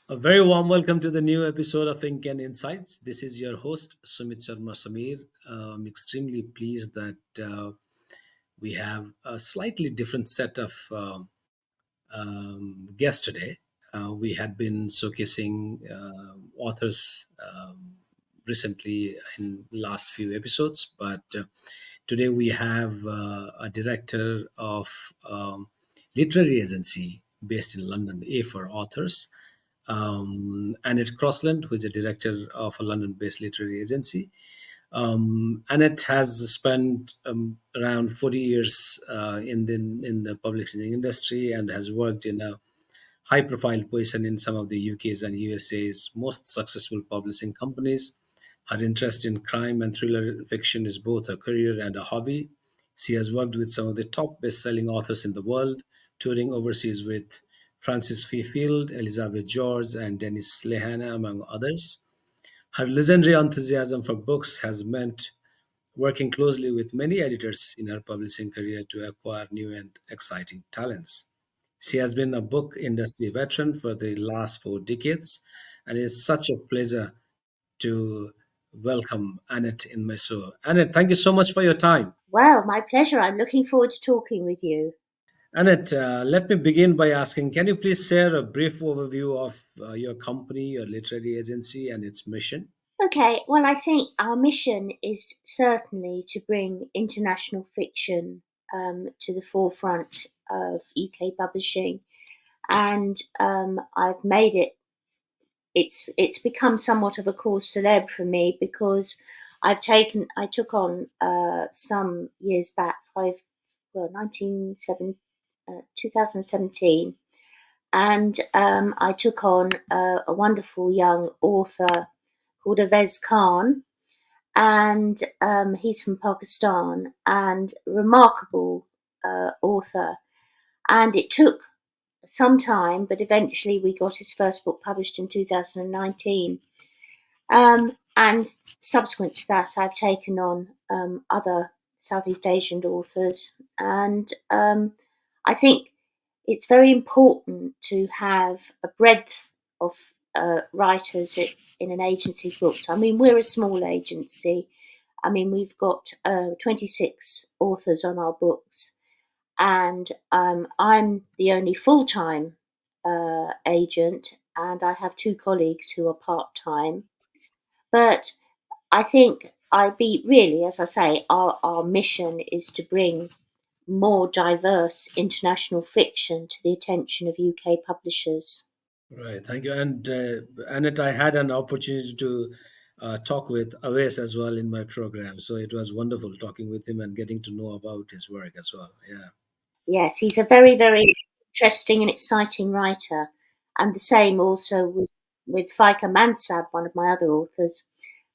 A very warm welcome to the new episode of Ink and Insights. This is your host, Sumit Sharma Samir. I'm extremely pleased that we have a slightly different set of guests today. We had been showcasing authors recently in last few episodes, but today we have a director of literary agency based in London, A for Authors, Annette Crossland, who is a director of a London-based literary agency. Annette has spent around 40 years in the publishing industry and has worked in a high-profile position in some of the UK's and USA's most successful publishing companies. Her interest in crime and thriller fiction is both a career and a hobby. She has worked with some of the top best-selling authors in the world, touring overseas with Francis Fifield, Elizabeth George, and Dennis Lehana, among others. Her legendary enthusiasm for books has meant working closely with many editors in her publishing career to acquire new and exciting talents. She has been a book industry veteran for the last 4 decades, and it's such a pleasure to welcome Annette in my show. Annette, thank you so much for your time. Well, my pleasure. I'm looking forward to talking with you. Annette, let me begin by asking, can you please share a brief overview of your company, your literary agency, and its mission? Okay, well, I think our mission is certainly to bring international fiction to the forefront of UK publishing, and I've made it. It's become somewhat of a cause célèbre for me because I took on some years back, 2017, and I took on a wonderful young author called Avez Khan, and he's from Pakistan and remarkable author. And it took some time, but eventually we got his first book published in 2019. And subsequent to that, I've taken on other Southeast Asian authors, and I think it's very important to have a breadth of writers in an agency's books. I mean, we're a small agency. I mean, we've got 26 authors on our books, and I'm the only full time agent, and I have two colleagues who are part time. But I think I be really, as I say, our mission is to bring more diverse international fiction to the attention of UK publishers. Right, thank you. And Annette, I had an opportunity to talk with Aves as well in my program. So it was wonderful talking with him and getting to know about his work as well. Yeah. Yes, he's a very, very interesting and exciting writer. And the same also with Faika Mansab, one of my other authors.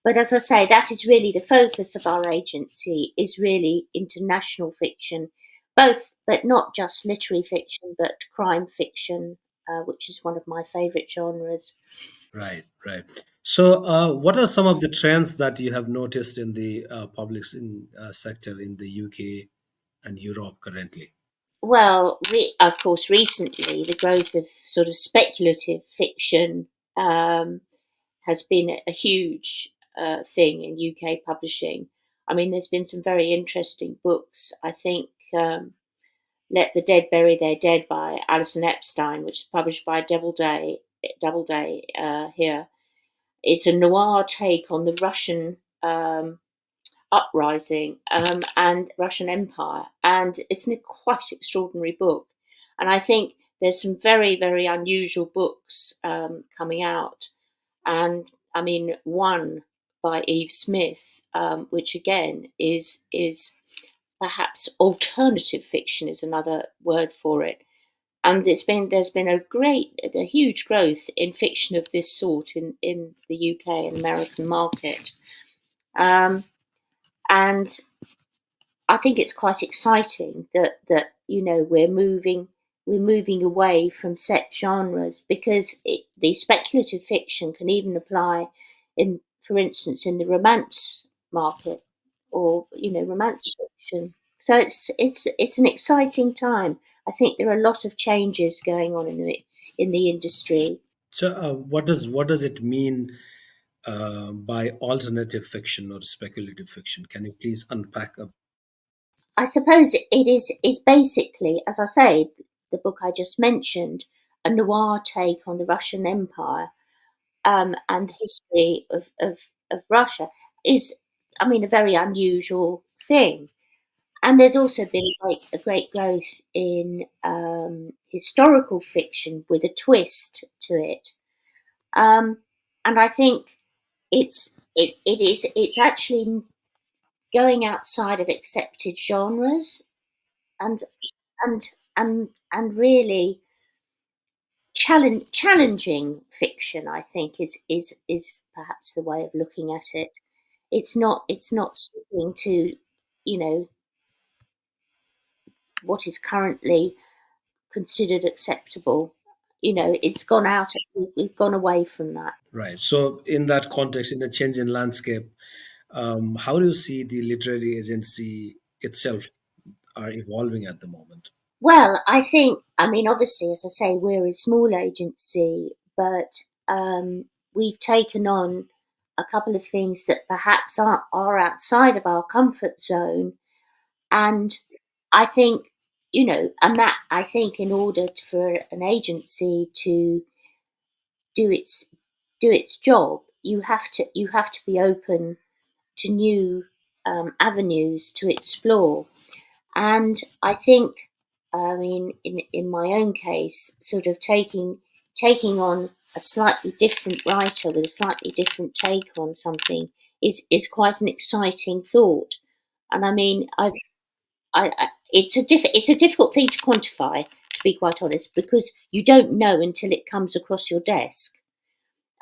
But as I say, that is really the focus of our agency, is really international fiction, both, but not just literary fiction, but crime fiction, which is one of my favourite genres. Right, right. So, what are some of the trends that you have noticed in the publishing sector in the UK and Europe currently? Well, of course, recently the growth of sort of speculative fiction has been a huge thing in UK publishing. I mean, there's been some very interesting books. I think "Let the Dead Bury Their Dead" by Alison Epstein, which is published by Doubleday here. It's a noir take on the Russian uprising and Russian Empire, and it's a quite extraordinary book. And I think there's some very, very unusual books coming out. And I mean, one by Eve Smith, which again is perhaps alternative fiction is another word for it. And there's been a huge growth in fiction of this sort in the UK and American market. Um, and I think it's quite exciting that we're moving away from set genres because the speculative fiction can even apply in, for instance, in the romance market or romance fiction. So it's an exciting time. I think there are a lot of changes going on in the industry. So, what does it mean by alternative fiction or speculative fiction? Can you please unpack a I suppose it is basically, as I say, the book I just mentioned, a noir take on the Russian Empire, and the history of Russia is, I mean, a very unusual thing. And there's also been like a great growth in historical fiction with a twist to it. Um, and I think it's actually going outside of accepted genres, and and and really challenging fiction. I think is perhaps the way of looking at it. It's not sticking to, you know, what is currently considered acceptable. You know, it's gone out. We've gone away from that. right? So, in that context, in the change in landscape, how do you see the literary agency itself are evolving at the moment? Well, I think, I mean, obviously, as I say, we're a small agency, but we've taken on a couple of things that perhaps are outside of our comfort zone. And I think, you know, and that I think in order for an agency to do its do its job, you have to be open to new avenues to explore. And I think, I mean, in my own case, sort of taking on a slightly different writer with a slightly different take on something is quite an exciting thought. And I mean, it's a difficult thing to quantify, to be quite honest, because you don't know until it comes across your desk.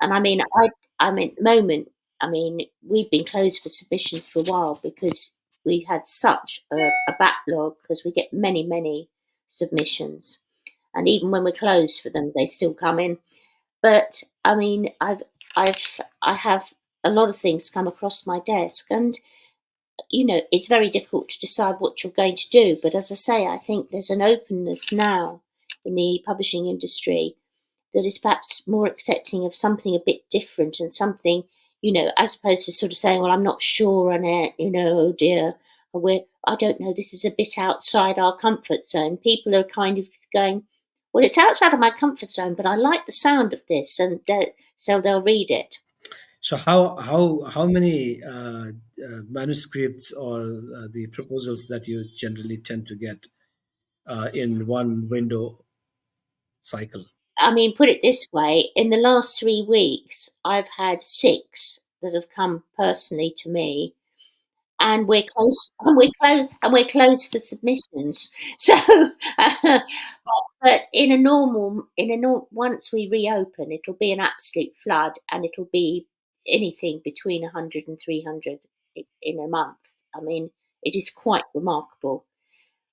And I mean, at the moment, I mean, we've been closed for submissions for a while because we had such a backlog because we get many submissions, and even when we're closed for them, they still come in. But I mean, I have a lot of things come across my desk, and you know, it's very difficult to decide what you're going to do. But as I say, I think there's an openness now in the publishing industry that is perhaps more accepting of something a bit different and something, you know, as opposed to sort of saying, well, I'm not sure on it, you know, oh dear, or I don't know, this is a bit outside our comfort zone. People are kind of going, well, it's outside of my comfort zone, but I like the sound of this, and so they'll read it. So, how many manuscripts or the proposals that you generally tend to get in one window cycle? I mean, put it this way: in the last 3 weeks, I've had six that have come personally to me, and we're closed for submissions. So, but once we reopen, it'll be an absolute flood, and it'll be anything between 100 and 300 in a month. I mean, it is quite remarkable.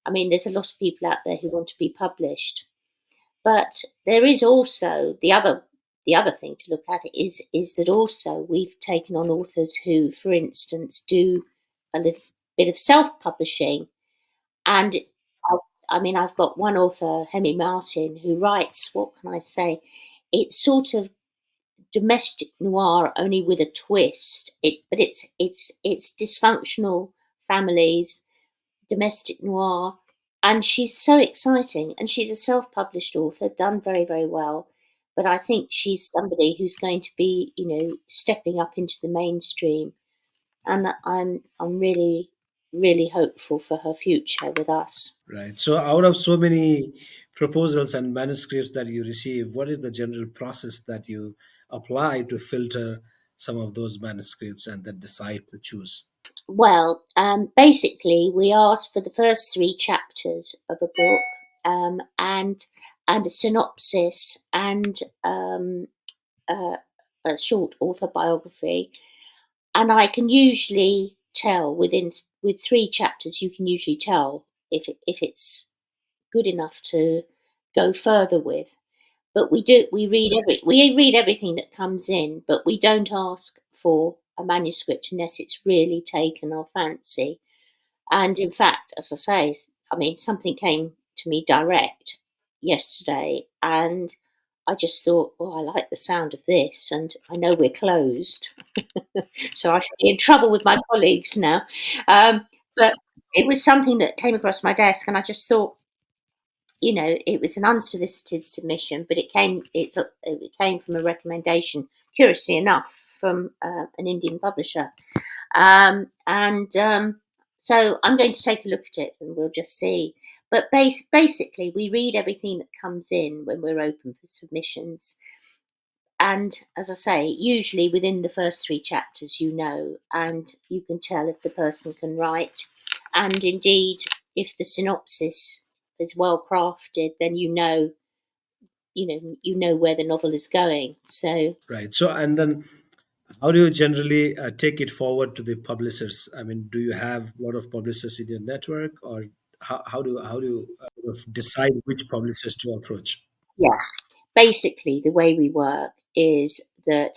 I mean, there's a lot of people out there who want to be published, but there is also the other thing to look at is that also we've taken on authors who, for instance, do a little bit of self-publishing. And I've, I mean, I've got one author, Hemi Martin, who writes, what can I say? It's sort of domestic noir, only with a twist. But it's dysfunctional families, domestic noir, and she's so exciting. And she's a self-published author, done very well. But I think she's somebody who's going to be, you know, stepping up into the mainstream, and I'm really hopeful for her future with us. Right. So, out of so many proposals and manuscripts that you receive, what is the general process that you apply to filter some of those manuscripts and then decide to choose? Well, basically, we asked for the first three chapters of a book, and a synopsis, and uh, a short autobiography. And I can usually tell with three chapters, you can usually tell if it's good enough to go further with. But we read everything that comes in, but we don't ask for a manuscript unless it's really taken our fancy. And in fact, as I say, I mean, something came to me direct yesterday, and I just thought, "Oh, I like the sound of this, and I know we're closed, so I should be in trouble with my colleagues now." But it was something that came across my desk, and I just thought, it was an unsolicited submission, but it came from a recommendation, curiously enough, from an Indian publisher, and so I'm going to take a look at it, and we'll just see. But basically, we read everything that comes in when we're open for submissions, and as I say, usually within the first three chapters, and you can tell if the person can write, and indeed, if the synopsis is well crafted, then you know where the novel is going. So Right. So, and then how do you generally take it forward to the publishers? I mean, do you have a lot of publishers in your network, or how do you sort of decide which publishers to approach? yeah, basically, the way we work is that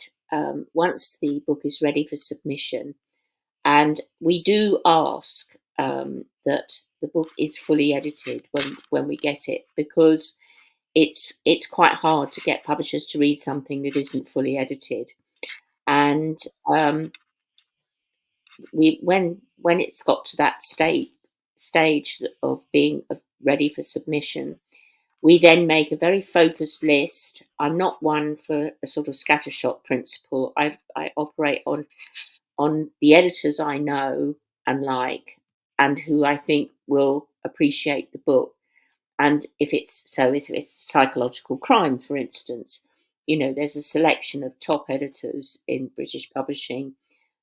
once the book is ready for submission, and we do ask that the book is fully edited when we get it, because it's quite hard to get publishers to read something that isn't fully edited. And um, we when it's got to that stage of being ready for submission, we then make a very focused list. I'm not one for a sort of scattershot principle. I operate on the editors I know and like, and who I think will appreciate the book. And if it's psychological crime, for instance, there's a selection of top editors in British publishing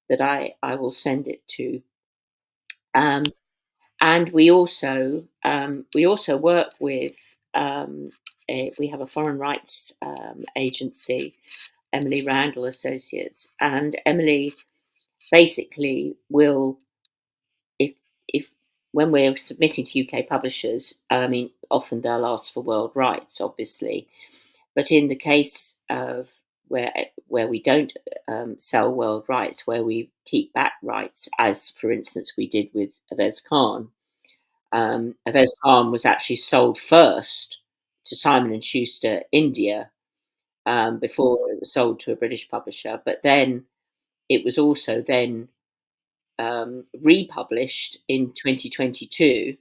that I will send it to. Um, and we also work with we have a foreign rights agency, Emily Randall Associates, and Emily basically will, if if when we're submitting to UK publishers, I mean, often they'll ask for world rights, obviously, but in the case of where we don't sell world rights, where we keep back rights, as for instance we did with Avez Khan. Avez Khan was actually sold first to Simon and Schuster India, before it was sold to a British publisher, but then it was also then republished in 2022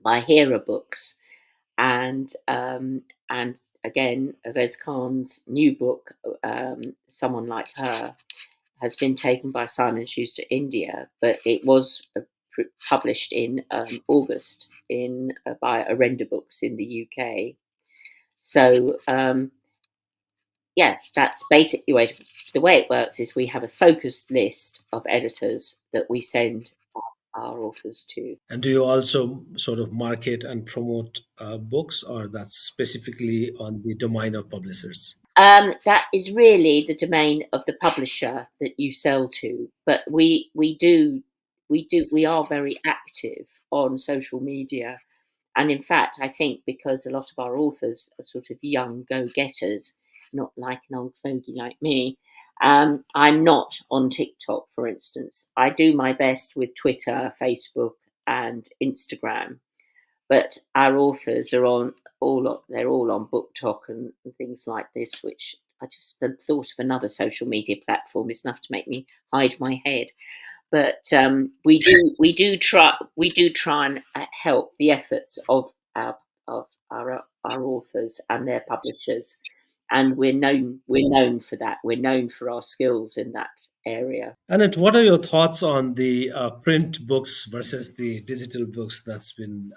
by Hera Books, and again, Avez Khan's new book, Someone Like Her, has been taken by Simon Schuster India, but it was published in August in by Arenda Books in the UK. So yeah, that's basically the way it works. Is we have a focused list of editors that we send our authors to. And do you also sort of market and promote books, or that's specifically on the domain of publishers? That is really the domain of the publisher that you sell to, but we are very active on social media, and in fact, I think because a lot of our authors are sort of young go-getters, not like an old fogey like me. I'm not on TikTok, for instance. I do my best with Twitter, Facebook, and Instagram, but our authors are they're all on Book Talk and things like this, which I just the thought of another social media platform is enough to make me hide my head. But we do try and help the efforts of our authors and their publishers, and we're known for that. We're known for our skills in that area. And what are your thoughts on the print books versus the digital books that's been,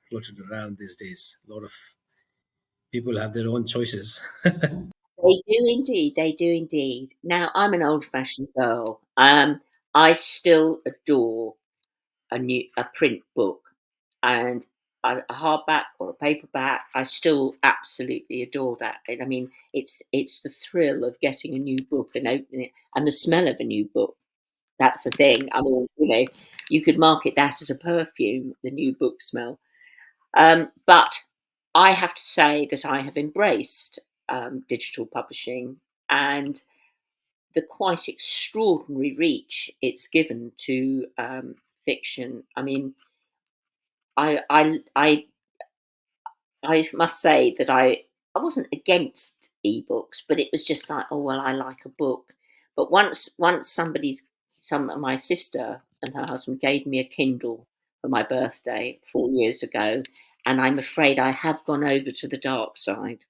floated around these days? A lot of people have their own choices. They do indeed. They do indeed. Now, I'm an old-fashioned girl. I still adore a print book, and a hardback or a paperback. I still absolutely adore that. And I mean, it's the thrill of getting a new book and opening it, and the smell of a new book. That's the thing. I mean, you could market that as a perfume, the new book smell. But I have to say that I have embraced digital publishing and the quite extraordinary reach it's given to fiction. I mean, I I I I must say that I wasn't against ebooks, but it was just like, oh well, I like a book. But once my sister and her husband gave me a Kindle for my birthday 4 years ago, and I'm afraid I have gone over to the dark side.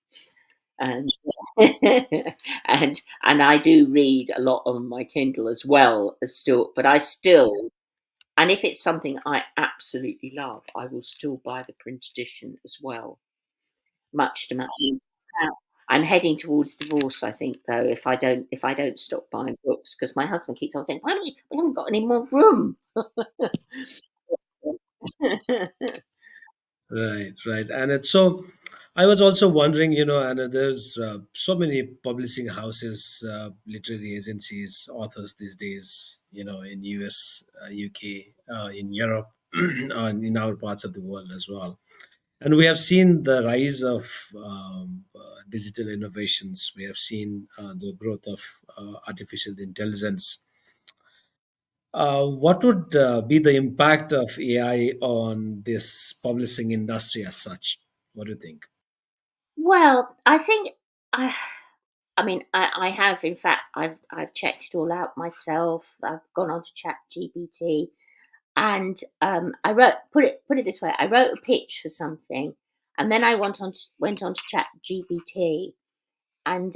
And and I do read a lot on my Kindle as well as still, but I still, and if it's something I absolutely love, I will still buy the print edition as well. Much to my I'm heading towards divorce, I think, though, if I don't stop buying books, because my husband keeps on saying, "Why don't we haven't got any more room." Right, right. And it's so, I was also wondering, and there's so many publishing houses, literary agencies, authors these days, in US, UK, in Europe, and in our parts of the world as well. And we have seen the rise of digital innovations. We have seen the growth of artificial intelligence. What would be the impact of AI on this publishing industry as such? What do you think? Well, I think I I mean, I have, in fact, I've checked it all out myself. I've gone on to ChatGPT, and I put it this way: I wrote a pitch for something, and then I went on to ChatGPT and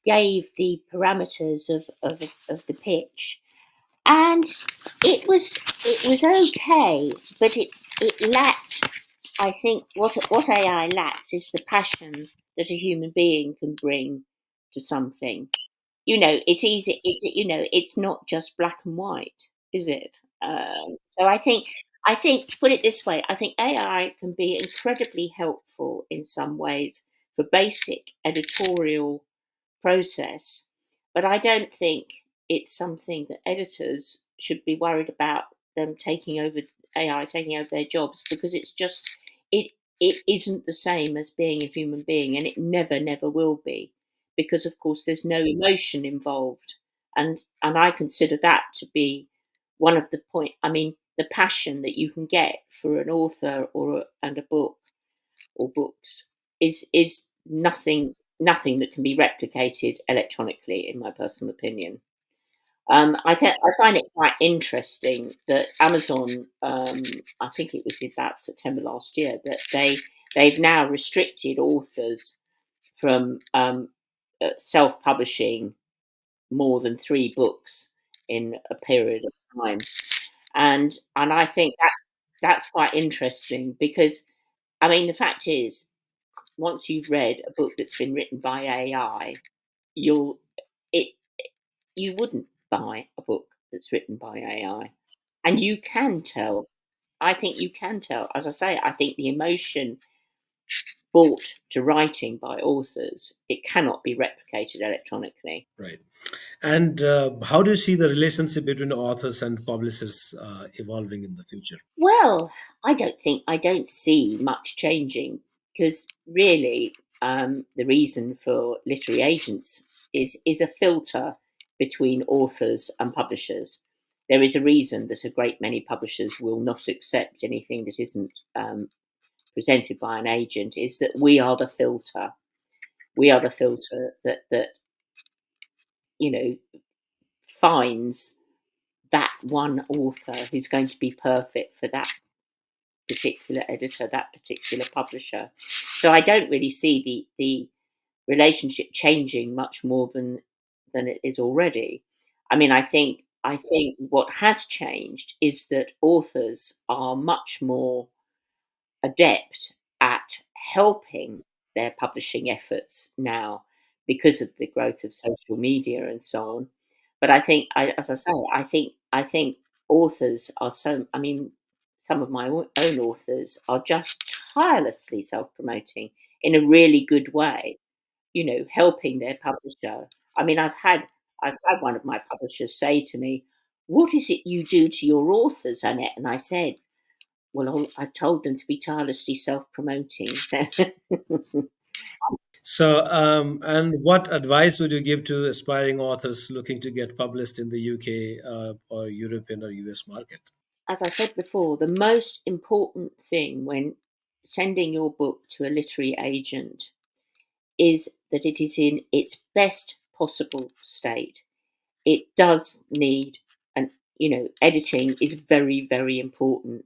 gave the parameters of the pitch, and it was okay, but it lacked. I think what AI lacks is the passion that a human being can bring to something. It's easy. It's not just black and white, is it? So I think put it this way: I think AI can be incredibly helpful in some ways for basic editorial process, but I don't think it's something that editors should be worried about them taking over AI taking over their jobs, because it it isn't the same as being a human being, and it never will be, because of course there's no emotion involved, and I consider that to be one of the point. I mean, the passion that you can get for an author and a book or books is nothing that can be replicated electronically, in my personal opinion. I find it quite interesting that Amazon, I think it was about September last year, that they've now restricted authors from self-publishing more than 3 books in a period of time, and I think that's quite interesting, because I mean the fact is, once you've read a book that's been written by AI, you'll it you wouldn't buy a book that's written by AI. And you can tell. I think you can tell. As I say, I think the emotion brought to writing by authors, it cannot be replicated electronically. Right. And how do you see the relationship between authors and publishers evolving in the future? Well, I don't see much changing, because really, the reason for literary agents is a filter between authors and publishers. There is a reason that a great many publishers will not accept anything that isn't presented by an agent. Is that we are the filter. We are the filter that you know finds that one author who's going to be perfect for that particular editor, that particular publisher. So I don't really see the relationship changing much more than it is already. I mean, I think what has changed is that authors are much more adept at helping their publishing efforts now, because of the growth of social media and so on. But as I say, I think authors are so. I mean, some of my own authors are just tirelessly self-promoting in a really good way. Helping their publisher. I mean, I've had one of my publishers say to me, "What is it you do to your authors, Annette?" And I said, well, I've told them to be tirelessly self-promoting. So, So, and what advice would you give to aspiring authors looking to get published in the UK or European or US market? as I said before, the most important thing when sending your book to a literary agent is that it is in its best possible state. It does need, and editing is very, very important.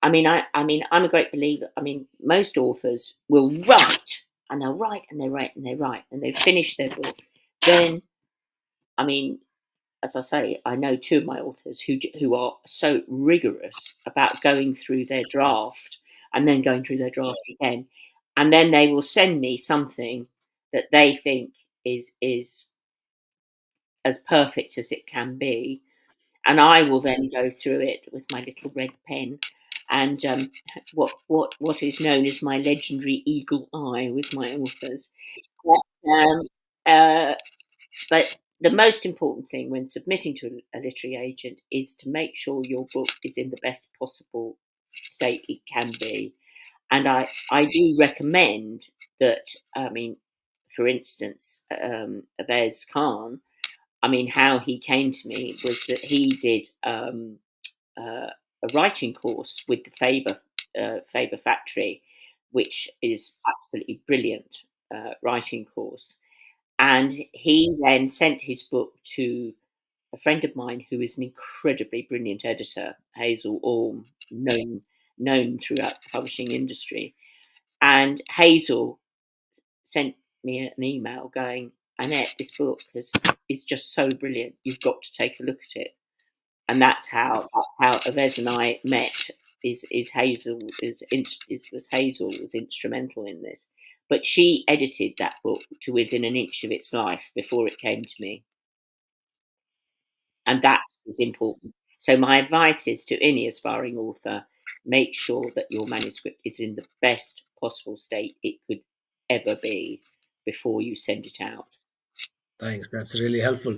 I mean, I'm a great believer. I mean, most authors will write, and they'll write, and they write, and they write, and they finish their book. Then, I mean, as I say, I know two of my authors who are so rigorous about going through their draft and then going through their draft again, and then they will send me something that they think is as perfect as it can be, and I will then go through it with my little red pen and what is known as my legendary eagle eye with my authors. Um, uh, but the most important thing when submitting to a literary agent is to make sure your book is in the best possible state it can be. And I do recommend that, I mean, for instance, Avez Khan, I mean, how he came to me was that he did uh, a writing course with the Faber Factory, which is absolutely brilliant writing course. And he then sent his book to a friend of mine who is an incredibly brilliant editor, Hazel Orme, known throughout the publishing industry. And Hazel sent me an email going, Annette, this book is just so brilliant. You've got to take a look at it. And that's how Yves and I met. Is Hazel was Hazel was instrumental in this, but she edited that book to within an inch of its life before it came to me, and that is important. So my advice is to any aspiring author: make sure that your manuscript is in the best possible state it could ever be before you send it out. Thanks. That's really helpful.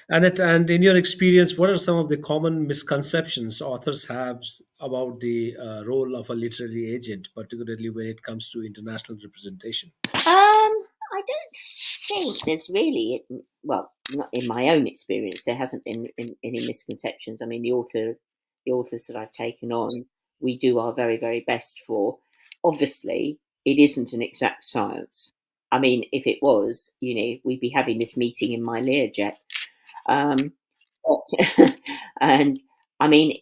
And in your experience, what are some of the common misconceptions authors have about the role of a literary agent, particularly when it comes to international representation? I don't think there's really, well, not in my own experience, there hasn't been any misconceptions. I mean, the authors that I've taken on, we do our very, very best for. Obviously, it isn't an exact science. I mean, if it was, we'd be having this meeting in my Learjet. Um, but, and I mean,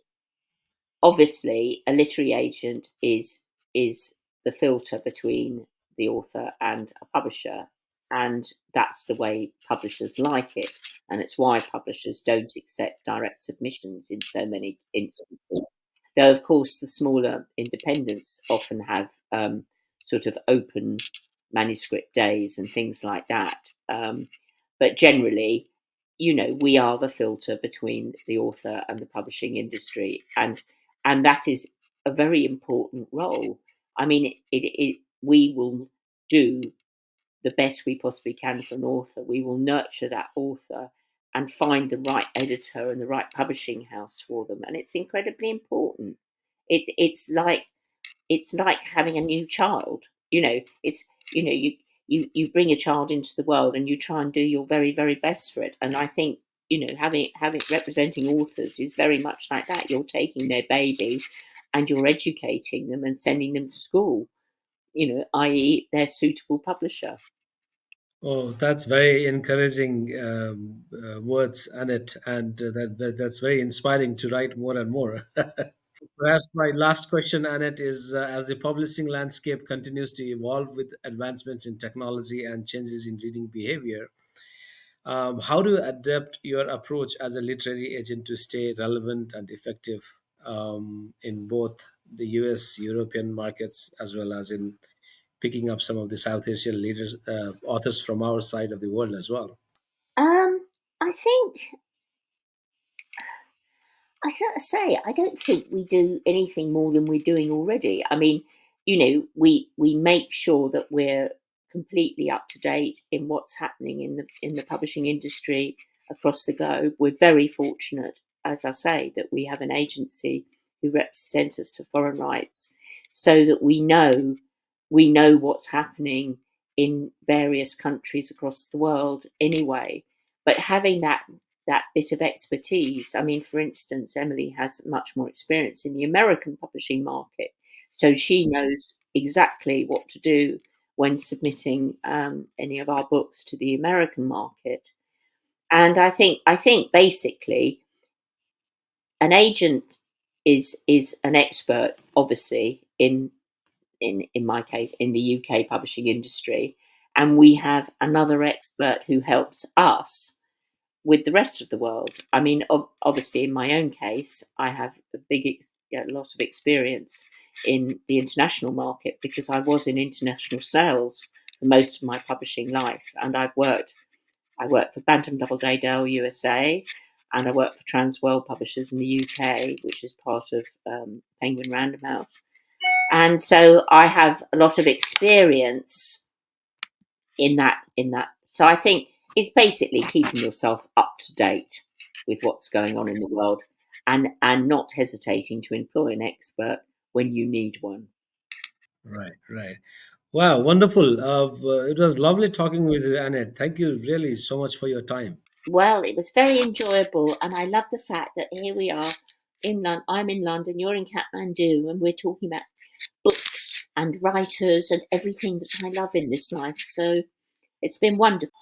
obviously a literary agent is the filter between the author and a publisher, and that's the way publishers like it, and it's why publishers don't accept direct submissions in so many instances, though of course the smaller independents often have sort of open manuscript days and things like that, but generally, we are the filter between the author and the publishing industry, and that is a very important role. I mean, we will do the best we possibly can for an author. We will nurture that author and find the right editor and the right publishing house for them, and it's incredibly important. It's like having a new child. It's you bring a child into the world and you try and do your very, very best for it. And I think having representing authors is very much like that. You're taking their baby and you're educating them and sending them to school. I.e., their suitable publisher. Oh, that's very encouraging words, Annette, and that's very inspiring to write more and more. Perhaps my last question, Annette, is as the publishing landscape continues to evolve with advancements in technology and changes in reading behavior, how do you adapt your approach as a literary agent to stay relevant and effective in both the US, European markets, as well as in picking up some of the South Asian leaders, authors from our side of the world as well? I think I sort of say I don't think we do anything more than we're doing already. I mean, we make sure that we're completely up to date in what's happening in the publishing industry across the globe. We're very fortunate, as I say, that we have an agency who represents us for foreign rights, so that we know what's happening in various countries across the world anyway. But having that bit of expertise. I mean, for instance, Emily has much more experience in the American publishing market, so she knows exactly what to do when submitting any of our books to the American market. And I think basically an agent is an expert, obviously, in my case, in the UK publishing industry, and we have another expert who helps us with the rest of the world. I mean, obviously, in my own case, I have a lot of experience in the international market because I was in international sales for most of my publishing life, and I worked for Bantam Doubleday Dell USA, and I worked for Transworld Publishers in the UK, which is part of Penguin Random House. And so I have a lot of experience in that. So I think it's basically keeping yourself up to date with what's going on in the world, and not hesitating to employ an expert when you need one. Right, right. Wow, wonderful. It was lovely talking with you, Annette. Thank you really so much for your time. Well, it was very enjoyable, and I love the fact that here we are in London. I'm in London, you're in Kathmandu, and we're talking about books and writers and everything that I love in this life. So it's been wonderful.